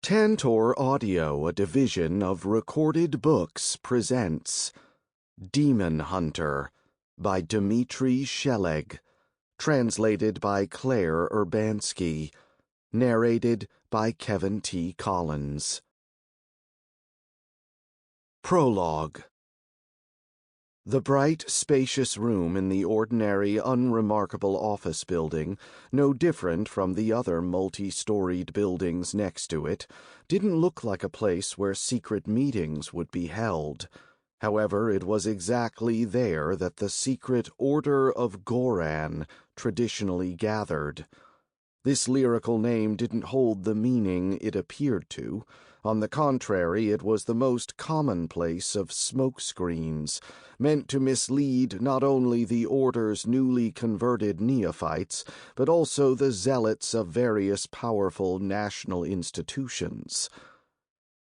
Tantor Audio, a division of Recorded Books, presents Demon Hunter by Dmitry Sheleg, translated by Claire Urbanski, narrated by Kevin T. Collins. Prologue. The bright, spacious room in the ordinary, unremarkable office building, no different from the other multi-storied buildings next to it, didn't look like a place where secret meetings would be held. However, it was exactly there that the secret Order of Goran traditionally gathered. This lyrical name didn't hold the meaning it appeared to. On the contrary, it was the most commonplace of smokescreens, meant to mislead not only the Order's newly converted neophytes, but also the zealots of various powerful national institutions.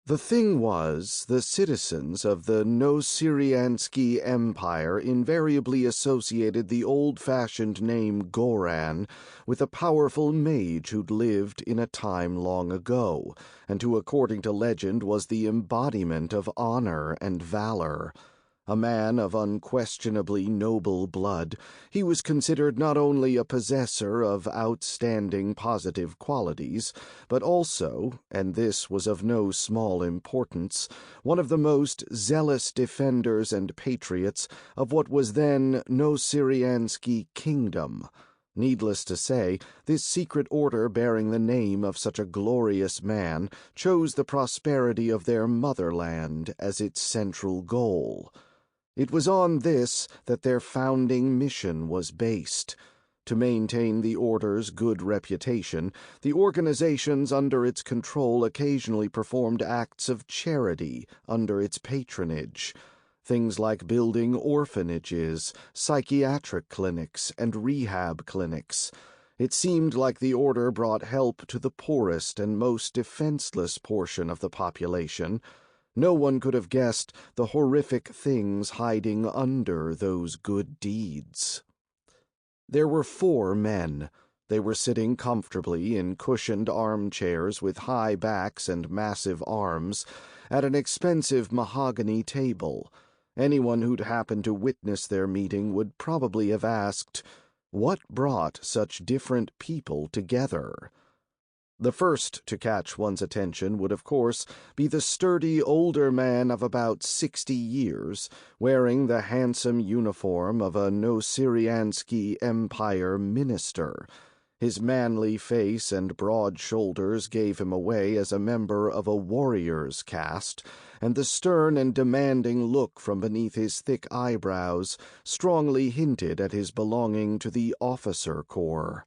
The thing was, the citizens of the Nosiriansky Empire invariably associated the old-fashioned name Goran with a powerful mage who'd lived in a time long ago, and who, according to legend, was the embodiment of honor and valor. A man of unquestionably noble blood, he was considered not only a possessor of outstanding positive qualities, but also, and this was of no small importance, one of the most zealous defenders and patriots of what was then Nosiriansky Kingdom. Needless to say, this secret order bearing the name of such a glorious man chose the prosperity of their motherland as its central goal. It was on this that their founding mission was based. To maintain the Order's good reputation, the organizations under its control occasionally performed acts of charity under its patronage. Things like building orphanages, psychiatric clinics, and rehab clinics. It seemed like the Order brought help to the poorest and most defenseless portion of the population. No one could have guessed the horrific things hiding under those good deeds. There were 4 men. They were sitting comfortably in cushioned armchairs with high backs and massive arms at an expensive mahogany table. Anyone who'd happened to witness their meeting would probably have asked, what brought such different people together? The first to catch one's attention would, of course, be the sturdy older man of about 60 years, wearing the handsome uniform of a Nosiriansky Empire minister. His manly face and broad shoulders gave him away as a member of a warrior's caste, and the stern and demanding look from beneath his thick eyebrows strongly hinted at his belonging to the officer corps.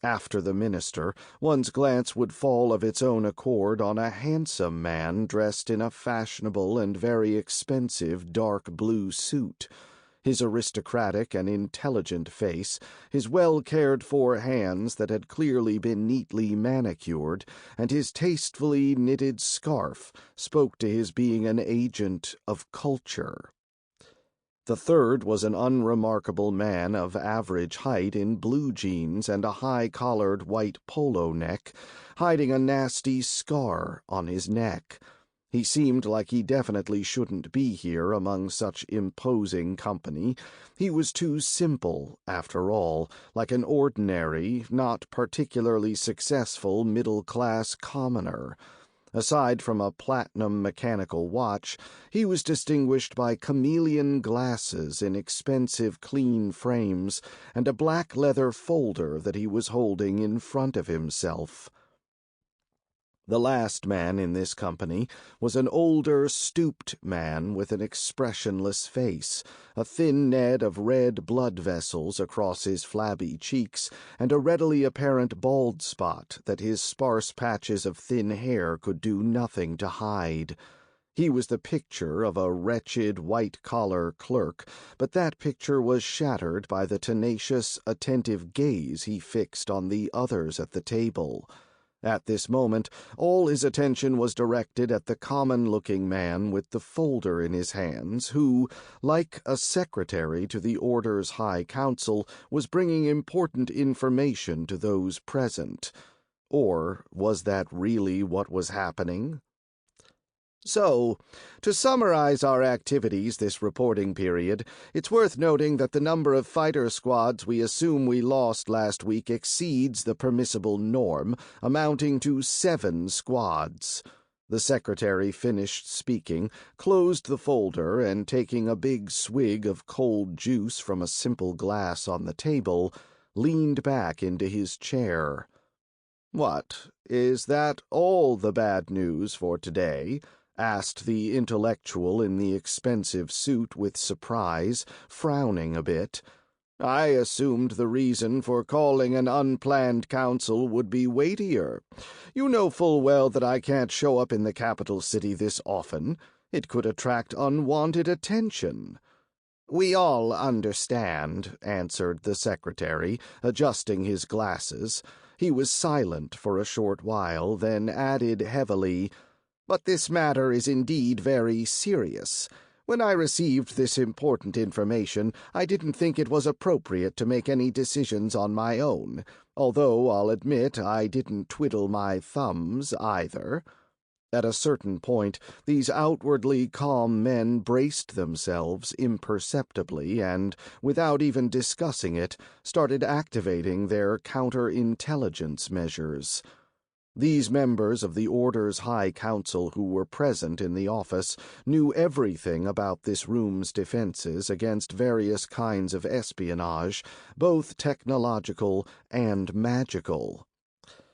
After the minister, one's glance would fall of its own accord on a handsome man dressed in a fashionable and very expensive dark blue suit. His aristocratic and intelligent face, his well-cared-for hands that had clearly been neatly manicured, and his tastefully knitted scarf spoke to his being an agent of culture. The third was an unremarkable man of average height in blue jeans and a high-collared white polo neck, hiding a nasty scar on his neck. He seemed like he definitely shouldn't be here among such imposing company. He was too simple, after all, like an ordinary, not particularly successful middle-class commoner. Aside from a platinum mechanical watch, he was distinguished by chameleon glasses in expensive clean frames and a black leather folder that he was holding in front of himself. The last man in this company was an older, stooped man with an expressionless face, a thin net of red blood vessels across his flabby cheeks, and a readily apparent bald spot that his sparse patches of thin hair could do nothing to hide. He was the picture of a wretched white-collar clerk, but that picture was shattered by the tenacious, attentive gaze he fixed on the others at the table. At this moment, all his attention was directed at the common-looking man with the folder in his hands, who, like a secretary to the Order's High Council, was bringing important information to those present. Or was that really what was happening? So, to summarize our activities this reporting period, it's worth noting that the number of fighter squads we assume we lost last week exceeds the permissible norm, amounting to 7 squads. The secretary finished speaking, closed the folder, and taking a big swig of cold juice from a simple glass on the table, leaned back into his chair. "What, is that all the bad news for today?" asked the intellectual in the expensive suit with surprise, frowning a bit. "I assumed the reason for calling an unplanned council would be weightier. You know full well that I can't show up in the capital city this often. It could attract unwanted attention." "We all understand," answered the secretary, adjusting his glasses. He was silent for a short while, then added heavily, "But this matter is indeed very serious. When I received this important information, I didn't think it was appropriate to make any decisions on my own, although I'll admit I didn't twiddle my thumbs either." At a certain point, these outwardly calm men braced themselves imperceptibly and, without even discussing it, started activating their counterintelligence measures. These members of the Order's High Council who were present in the office knew everything about this room's defenses against various kinds of espionage, both technological and magical.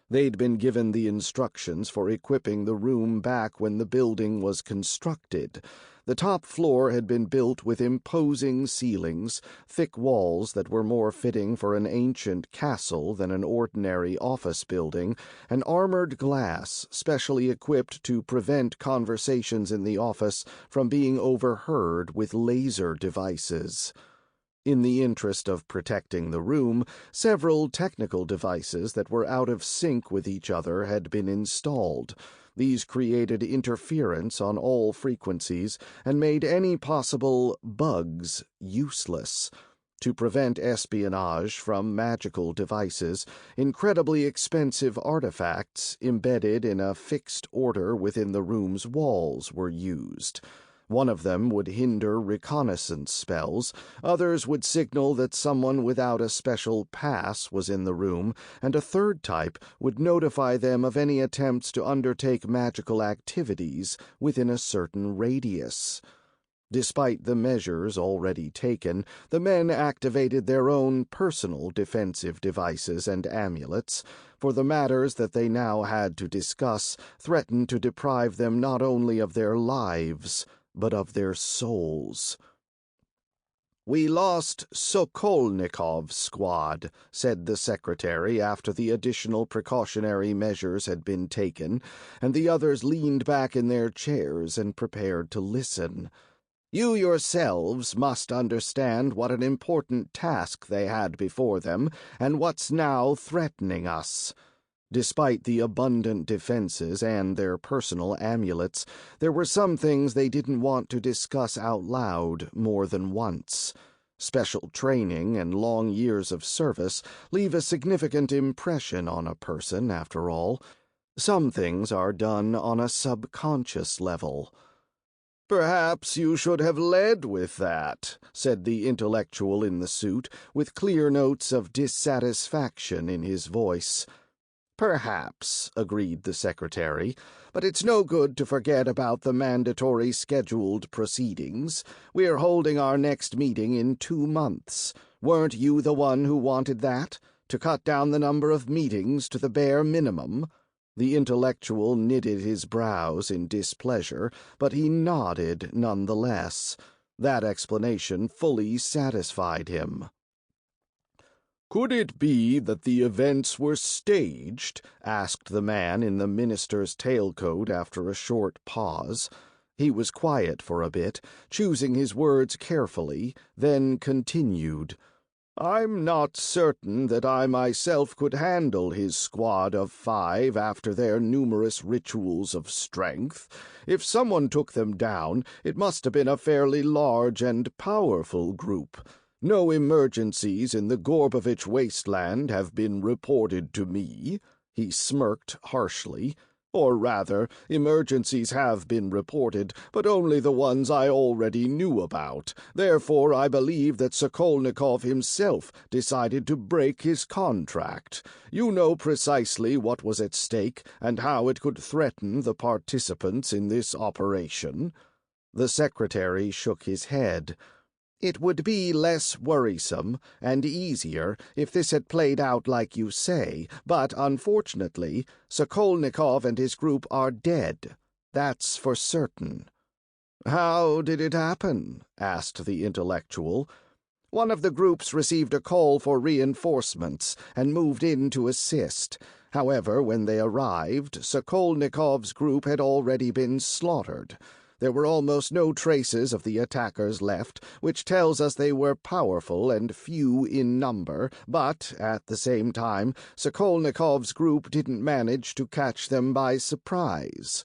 They'd been given the instructions for equipping the room back when the building was constructed. The top floor had been built with imposing ceilings, thick walls that were more fitting for an ancient castle than an ordinary office building, and armored glass specially equipped to prevent conversations in the office from being overheard with laser devices. In the interest of protecting the room, several technical devices that were out of sync with each other had been installed. These created interference on all frequencies and made any possible bugs useless. To prevent espionage from magical devices, incredibly expensive artifacts embedded in a fixed order within the room's walls were used. One of them would hinder reconnaissance spells, others would signal that someone without a special pass was in the room, and a third type would notify them of any attempts to undertake magical activities within a certain radius. Despite the measures already taken, the men activated their own personal defensive devices and amulets, for the matters that they now had to discuss threatened to deprive them not only of their lives, but of their souls. "We lost Sokolnikov's squad," said the secretary after the additional precautionary measures had been taken, and the others leaned back in their chairs and prepared to listen. "You yourselves must understand what an important task they had before them, and what's now threatening us." Despite the abundant defenses and their personal amulets, there were some things they didn't want to discuss out loud more than once. Special training and long years of service leave a significant impression on a person, after all. Some things are done on a subconscious level. "Perhaps you should have led with that," said the intellectual in the suit, with clear notes of dissatisfaction in his voice. "Perhaps," agreed the secretary, "but it's no good to forget about the mandatory scheduled proceedings. We're holding our next meeting in 2 months. Weren't you the one who wanted that? To cut down the number of meetings to the bare minimum?" The intellectual knitted his brows in displeasure, but he nodded nonetheless. That explanation fully satisfied him. "Could it be that the events were staged?" asked the man in the minister's tailcoat after a short pause. He was quiet for a bit, choosing his words carefully, then continued. "I'm not certain that I myself could handle his squad of 5 after their numerous rituals of strength. If someone took them down, it must have been a fairly large and powerful group. No emergencies in the Gorbovich wasteland have been reported to me." He smirked harshly. Or rather, emergencies have been reported, but only the ones I already knew about. Therefore, I believe that Sokolnikov himself decided to break his contract. You know precisely what was at stake and how it could threaten the participants in this operation." The secretary shook his head. "It would be less worrisome and easier if this had played out like you say, but unfortunately, Sokolnikov and his group are dead. That's for certain." "How did it happen?" asked the intellectual. "One of the groups received a call for reinforcements and moved in to assist. However, when they arrived, Sokolnikov's group had already been slaughtered. There were almost no traces of the attackers left, which tells us they were powerful and few in number, but, at the same time, Sokolnikov's group didn't manage to catch them by surprise."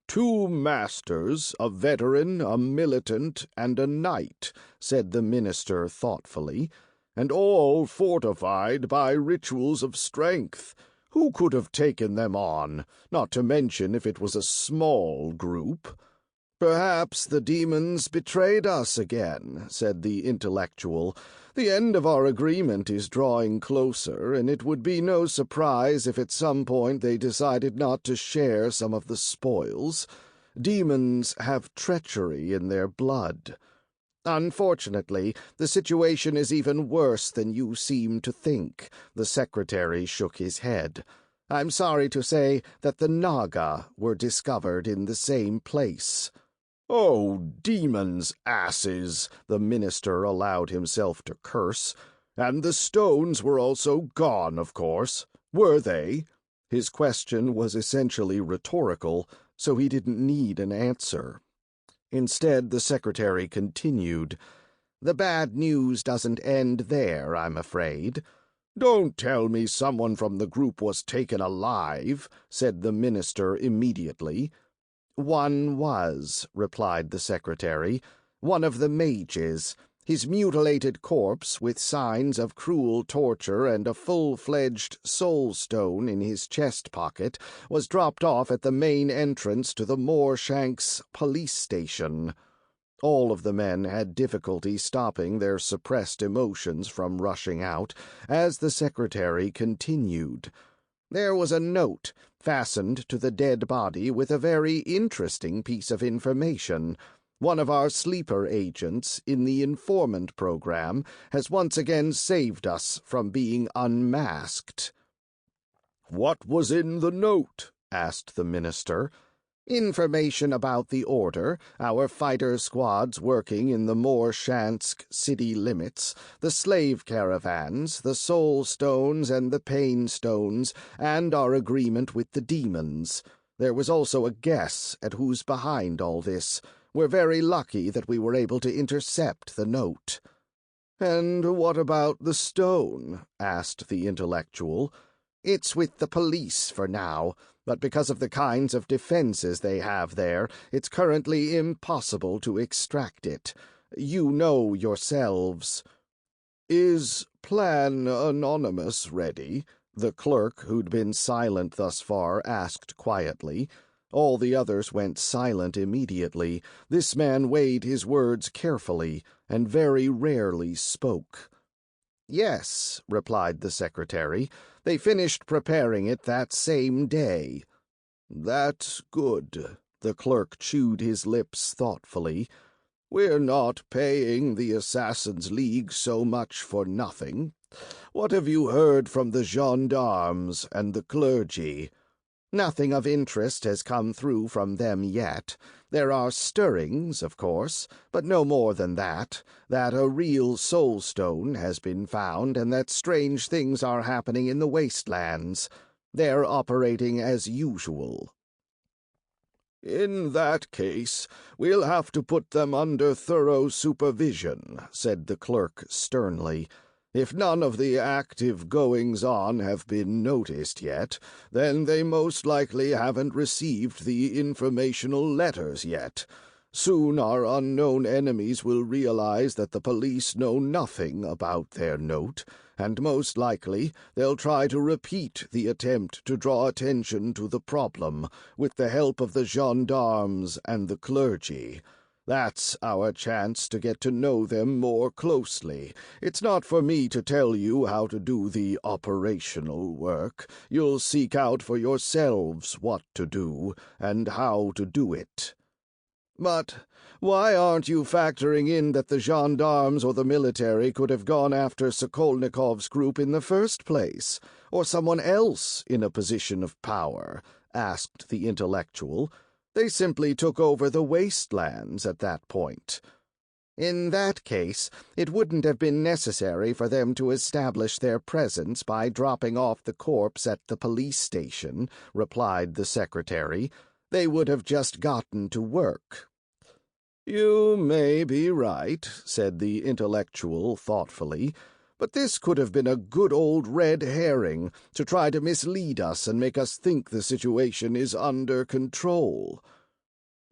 "2 masters, a veteran, a militant, and a knight," said the minister thoughtfully, "and all fortified by rituals of strength. Who could have taken them on, not to mention if it was a small group?" "Perhaps the demons betrayed us again," said the intellectual. "The end of our agreement is drawing closer, and it would be no surprise if at some point they decided not to share some of the spoils. Demons have treachery in their blood. Unfortunately, the situation is even worse than you seem to think." The secretary shook his head. "I'm sorry to say that the Naga were discovered in the same place." "Oh, demons, asses!" the minister allowed himself to curse. "And the stones were also gone, of course. Were they?" His question was essentially rhetorical, so he didn't need an answer. Instead, the secretary continued, "The bad news doesn't end there, I'm afraid." "Don't tell me someone from the group was taken alive," said the minister immediately. "One was," replied the secretary, "one of the mages. His mutilated corpse, with signs of cruel torture and a full-fledged soul stone in his chest pocket, was dropped off at the main entrance to the Moorshanks police station." All of the men had difficulty stopping their suppressed emotions from rushing out, as the secretary continued. "There was a note fastened to the dead body with a very interesting piece of information. One of our sleeper agents in the informant program has once again saved us from being unmasked." "What was in the note?" asked the minister. "Information about the order, our fighter squads working in the Moorshansk city limits, the slave caravans, the soul stones and the pain stones, and our agreement with the demons. There was also a guess at who's behind all this. We're very lucky that we were able to intercept the note." "And what about the stone?" asked the intellectual. "It's with the police for now, but because of the kinds of defenses they have there, it's currently impossible to extract it. You know yourselves." "Is Plan Anonymous ready?" the clerk, who'd been silent thus far, asked quietly. All the others went silent immediately. This man weighed his words carefully, and very rarely spoke. "Yes," replied the secretary. "They finished preparing it that same day." "That's good." The clerk chewed his lips thoughtfully. "We're not paying the Assassins' League so much for nothing. What have you heard from the gendarmes and the clergy?" "Nothing of interest has come through from them yet. There are stirrings, of course, but no more than that a real soul stone has been found and that strange things are happening in the wastelands. They're operating as usual." "In that case, we'll have to put them under thorough supervision," said the clerk sternly. "If none of the active goings-on have been noticed yet, then they most likely haven't received the informational letters yet. Soon our unknown enemies will realize that the police know nothing about their note, and most likely they'll try to repeat the attempt to draw attention to the problem with the help of the gendarmes and the clergy. That's our chance to get to know them more closely. It's not for me to tell you how to do the operational work. You'll seek out for yourselves what to do and how to do it. But why aren't you factoring in that the gendarmes or the military could have gone after Sokolnikov's group in the first place, or someone else in a position of power? Asked the intellectual. They simply took over the wastelands at that point. In that case, it wouldn't have been necessary for them to establish their presence by dropping off the corpse at the police station, replied the secretary. They would have just gotten to work. You may be right, said the intellectual thoughtfully, but this could have been a good old red herring to try to mislead us and make us think the situation is under control.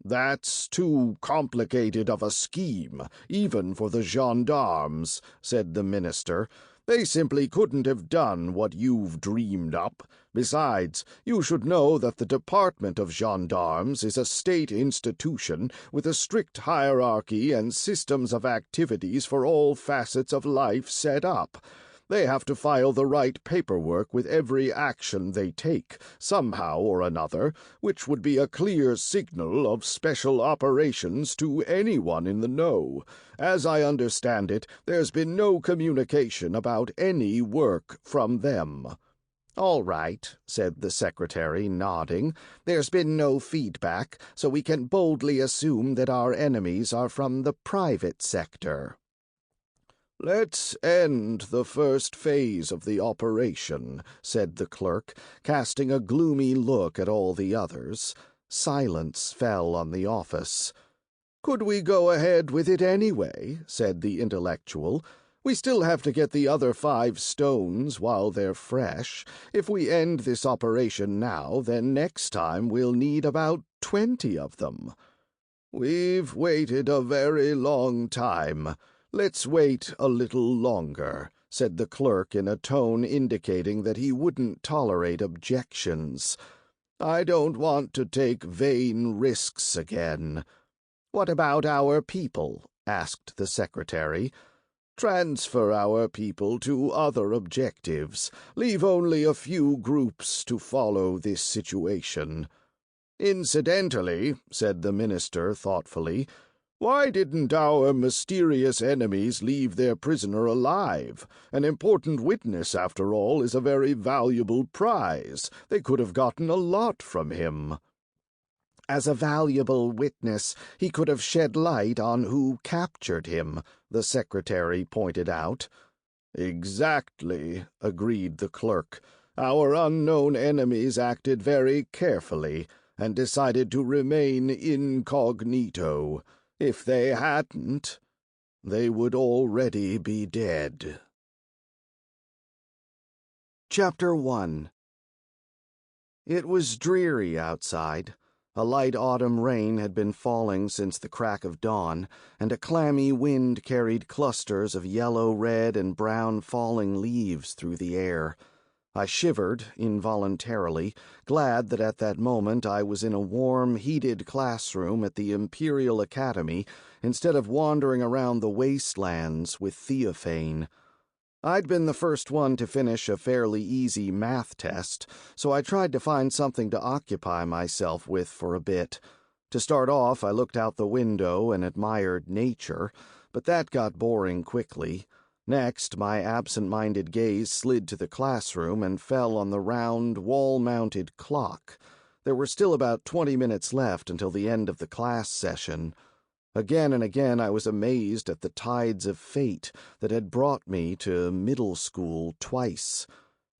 That's too complicated of a scheme, even for the gendarmes, said the minister. They simply couldn't have done what you've dreamed up. Besides, you should know that the Department of Gendarmes is a state institution with a strict hierarchy and systems of activities for all facets of life set up. They have to file the right paperwork with every action they take, somehow or another, which would be a clear signal of special operations to anyone in the know. As I understand it, there's been no communication about any work from them. All right, said the secretary, nodding. There's been no feedback, so we can boldly assume that our enemies are from the private sector. Let's end the first phase of the operation, said the clerk, casting a gloomy look at all the others. Silence fell on the office. Could we go ahead with it anyway? Said the intellectual. We still have to get the other 5 stones while they're fresh. If we end this operation now, then next time we'll need about 20 of them. We've waited a very long time. Let's wait a little longer, said the clerk in a tone indicating that he wouldn't tolerate objections. I don't want to take vain risks again. What about our people? Asked the secretary. Transfer our people to other objectives. Leave only a few groups to follow this situation. Incidentally, said the minister thoughtfully, why didn't our mysterious enemies leave their prisoner alive? An important witness, after all, is a very valuable prize. They could have gotten a lot from him. As a valuable witness, he could have shed light on who captured him, the secretary pointed out. Exactly, agreed the clerk. Our unknown enemies acted very carefully and decided to remain incognito. If they hadn't, they would already be dead. Chapter 1. It was dreary outside. A light autumn rain had been falling since the crack of dawn, and a clammy wind carried clusters of yellow, red, and brown falling leaves through the air. I shivered involuntarily, glad that at that moment I was in a warm, heated classroom at the Imperial Academy instead of wandering around the wastelands with Theophane. I'd been the first one to finish a fairly easy math test, so I tried to find something to occupy myself with for a bit. To start off, I looked out the window and admired nature, but that got boring quickly. Next, my absent-minded gaze slid to the classroom and fell on the round, wall-mounted clock. There were still about 20 minutes left until the end of the class session. Again and again I was amazed at the tides of fate that had brought me to middle school twice.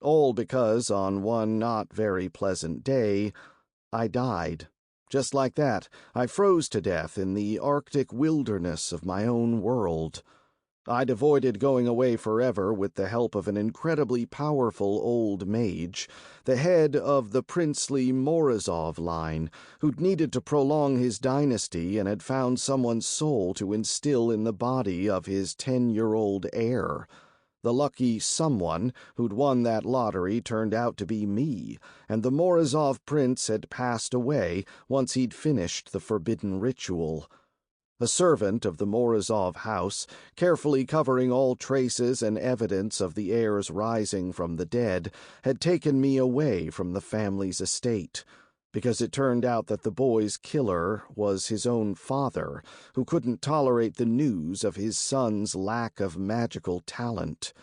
All because, on one not very pleasant day, I died. Just like that, I froze to death in the Arctic wilderness of my own world. I'd avoided going away forever with the help of an incredibly powerful old mage, the head of the princely Morozov line, who'd needed to prolong his dynasty and had found someone's soul to instill in the body of his 10-year-old heir. The lucky someone who'd won that lottery turned out to be me, and the Morozov prince had passed away once he'd finished the forbidden ritual. A servant of the Morozov house, carefully covering all traces and evidence of the heir's rising from the dead, had taken me away from the family's estate, because it turned out that the boy's killer was his own father, who couldn't tolerate the news of his son's lack of magical talent.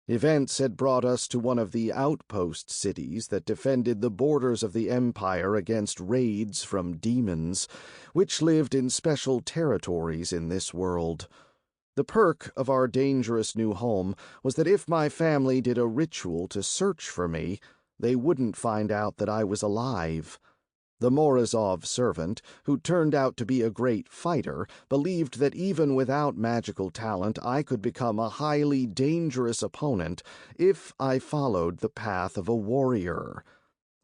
Events had brought us to one of the outpost cities that defended the borders of the Empire against raids from demons, which lived in special territories in this world. The perk of our dangerous new home was that if my family did a ritual to search for me, they wouldn't find out that I was alive. The Morozov servant, who turned out to be a great fighter, believed that even without magical talent I could become a highly dangerous opponent if I followed the path of a warrior.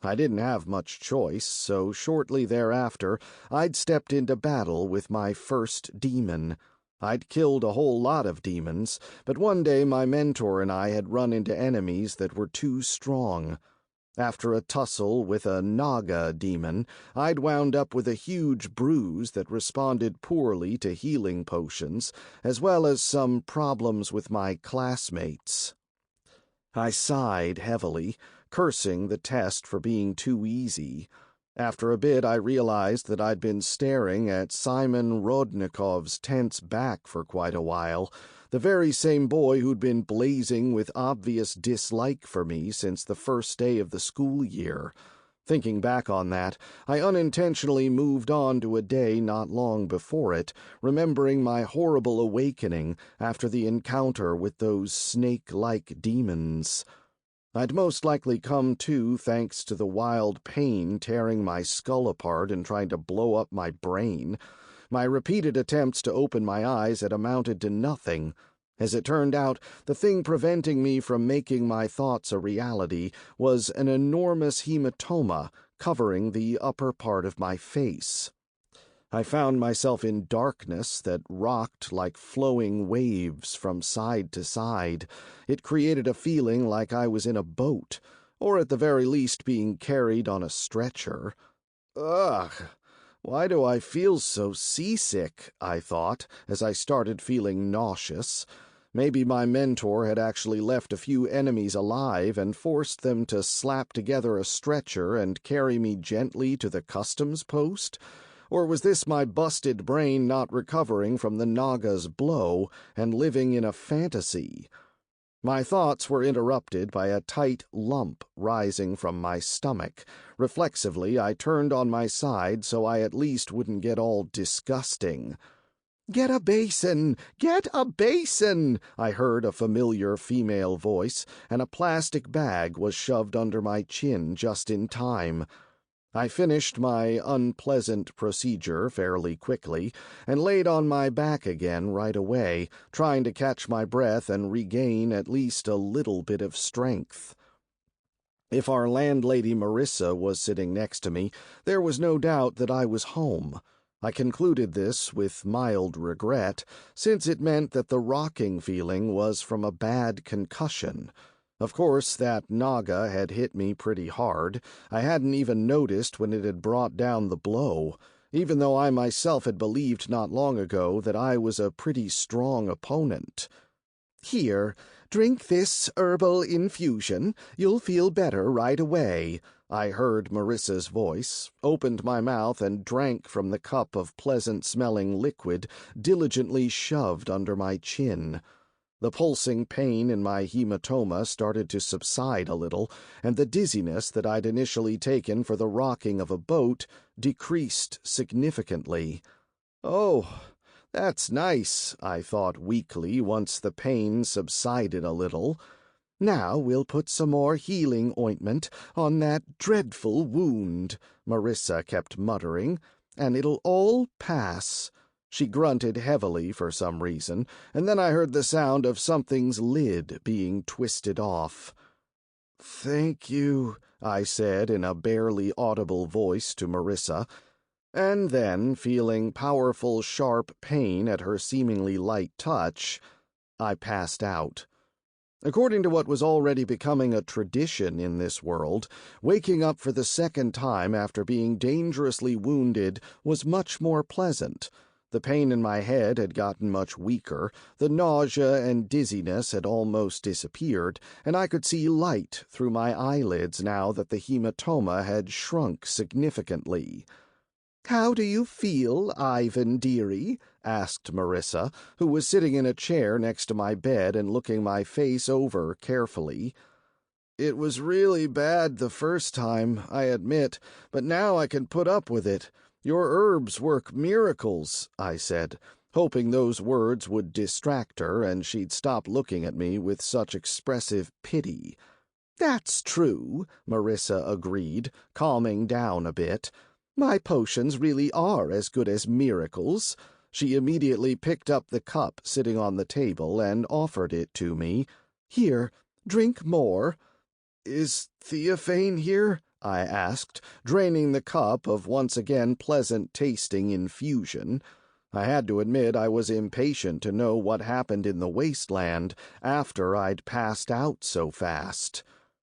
I didn't have much choice, so shortly thereafter I'd stepped into battle with my first demon. I'd killed a whole lot of demons, but one day my mentor and I had run into enemies that were too strong. After a tussle with a Naga demon, I'd wound up with a huge bruise that responded poorly to healing potions, as well as some problems with my classmates. I sighed heavily, cursing the test for being too easy. After a bit, I realized that I'd been staring at Simon Rodnikov's tense back for quite a while, the very same boy who'd been blazing with obvious dislike for me since the first day of the school year. Thinking back on that, I unintentionally moved on to a day not long before it, remembering my horrible awakening after the encounter with those snake-like demons. I'd most likely come to thanks to the wild pain tearing my skull apart and trying to blow up my brain. My repeated attempts to open my eyes had amounted to nothing. As it turned out, the thing preventing me from making my thoughts a reality was an enormous hematoma covering the upper part of my face. I found myself in darkness that rocked like flowing waves from side to side. It created a feeling like I was in a boat, or at the very least being carried on a stretcher. Ugh! Why do I feel so seasick? I thought, as I started feeling nauseous. Maybe my mentor had actually left a few enemies alive and forced them to slap together a stretcher and carry me gently to the customs post? Or was this my busted brain not recovering from the Naga's blow and living in a fantasy? My thoughts were interrupted by a tight lump rising from my stomach. Reflexively, I turned on my side so I at least wouldn't get all disgusting. "Get a basin! Get a basin!" I heard a familiar female voice, and a plastic bag was shoved under my chin just in time. I finished my unpleasant procedure fairly quickly and laid on my back again right away, trying to catch my breath and regain at least a little bit of strength. If our landlady Marissa was sitting next to me, there was no doubt that I was home. I concluded this with mild regret, since it meant that the rocking feeling was from a bad concussion. Of course, that Naga had hit me pretty hard. I hadn't even noticed when it had brought down the blow, even though I myself had believed not long ago that I was a pretty strong opponent. "Here, drink this herbal infusion. You'll feel better right away," I heard Marissa's voice, opened my mouth and drank from the cup of pleasant-smelling liquid diligently shoved under my chin. The pulsing pain in my hematoma started to subside a little, and the dizziness that I'd initially taken for the rocking of a boat decreased significantly. "Oh, that's nice," I thought weakly once the pain subsided a little. "Now we'll put some more healing ointment on that dreadful wound," Marissa kept muttering, "and it'll all pass." She grunted heavily for some reason, and then I heard the sound of something's lid being twisted off. "Thank you," I said in a barely audible voice to Marissa, and then, feeling powerful, sharp pain at her seemingly light touch, I passed out. According to what was already becoming a tradition in this world, waking up for the second time after being dangerously wounded was much more pleasant. The pain in my head had gotten much weaker, the nausea and dizziness had almost disappeared, and I could see light through my eyelids now that the hematoma had shrunk significantly. "How do you feel, Ivan dearie?" asked Marissa, who was sitting in a chair next to my bed and looking my face over carefully. "It was really bad the first time, I admit, but now I can put up with it. Your herbs work miracles," I said, hoping those words would distract her and she'd stop looking at me with such expressive pity. "That's true," Marissa agreed, calming down a bit. "My potions really are as good as miracles." She immediately picked up the cup sitting on the table and offered it to me. "Here, drink more." "Is Theophane here?" I asked, draining the cup of once again pleasant-tasting infusion. I had to admit I was impatient to know what happened in the wasteland after I'd passed out so fast.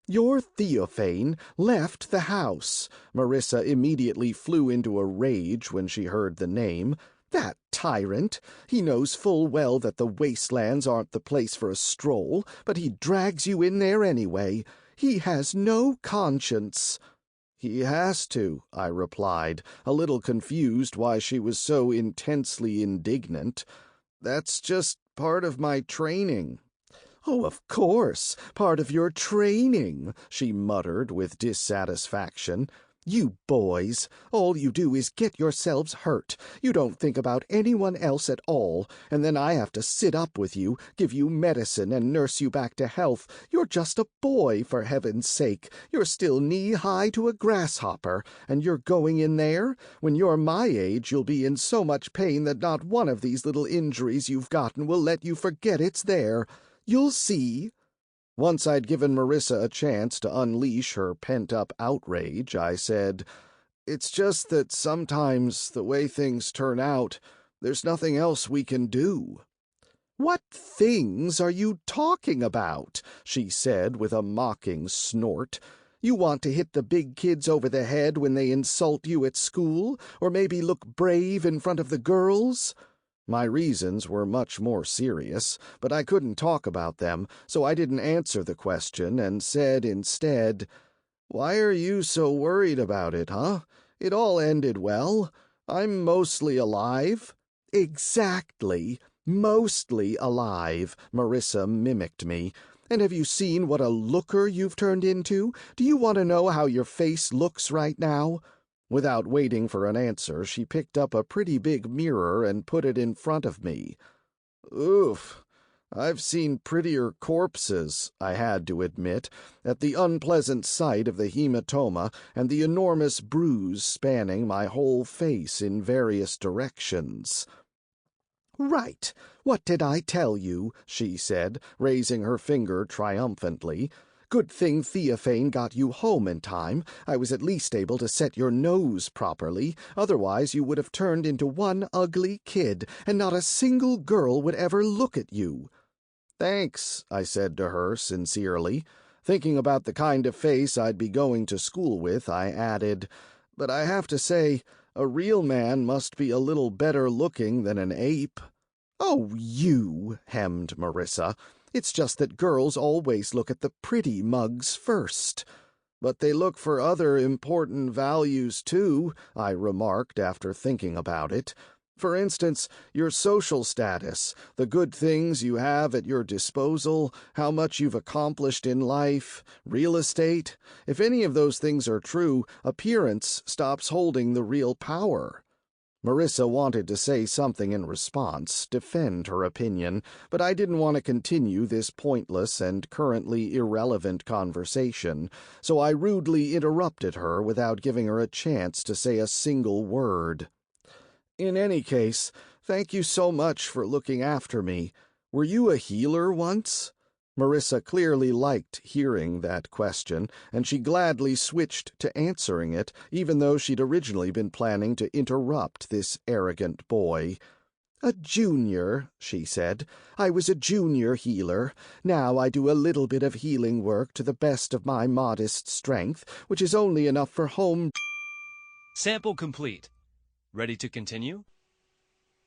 "Your Theophane left the house." Marissa immediately flew into a rage when she heard the name. "That tyrant! He knows full well that the wastelands aren't the place for a stroll, but he drags you in there anyway. He has no conscience." "He has to," I replied, a little confused why she was so intensely indignant. "That's just part of my training." "Oh, of course, part of your training," she muttered with dissatisfaction. "You boys, all you do is get yourselves hurt. You don't think about anyone else at all, and then I have to sit up with you, give you medicine, and nurse you back to health. You're just a boy, for heaven's sake. You're still knee-high to a grasshopper, and you're going in there? When you're my age, you'll be in so much pain that not one of these little injuries you've gotten will let you forget it's there. You'll see." Once I'd given Marissa a chance to unleash her pent-up outrage, I said, "It's just that sometimes, the way things turn out, there's nothing else we can do." "What things are you talking about?" she said with a mocking snort. "You want to hit the big kids over the head when they insult you at school, or maybe look brave in front of the girls?" My reasons were much more serious, but I couldn't talk about them, so I didn't answer the question and said instead, "Why are you so worried about it, huh? It all ended well. I'm mostly alive." "Exactly. Mostly alive," Marissa mimicked me. "And have you seen what a looker you've turned into? Do you want to know how your face looks right now?" Without waiting for an answer, she picked up a pretty big mirror and put it in front of me. "Oof, I've seen prettier corpses," I had to admit, at the unpleasant sight of the hematoma and the enormous bruise spanning my whole face in various directions. "Right. What did I tell you?" she said, raising her finger triumphantly. "Good thing Theophane got you home in time. I was at least able to set your nose properly. Otherwise you would have turned into one ugly kid, and not a single girl would ever look at you." "Thanks," I said to her sincerely. Thinking about the kind of face I'd be going to school with, I added, "But I have to say, a real man must be a little better looking than an ape." "Oh, you," hemmed Marissa. "It's just that girls always look at the pretty mugs first." "But they look for other important values, too," I remarked after thinking about it. "For instance, your social status, the good things you have at your disposal, how much you've accomplished in life, real estate. If any of those things are true, appearance stops holding the real power." Marissa wanted to say something in response, defend her opinion, but I didn't want to continue this pointless and currently irrelevant conversation, so I rudely interrupted her without giving her a chance to say a single word. "In any case, thank you so much for looking after me. Were you a healer once?" Marissa clearly liked hearing that question, and she gladly switched to answering it, even though she'd originally been planning to interrupt this arrogant boy. "A junior," she said. "I was a junior healer. Now I do a little bit of healing work to the best of my modest strength, which is only enough for home." Sample complete. Ready to continue?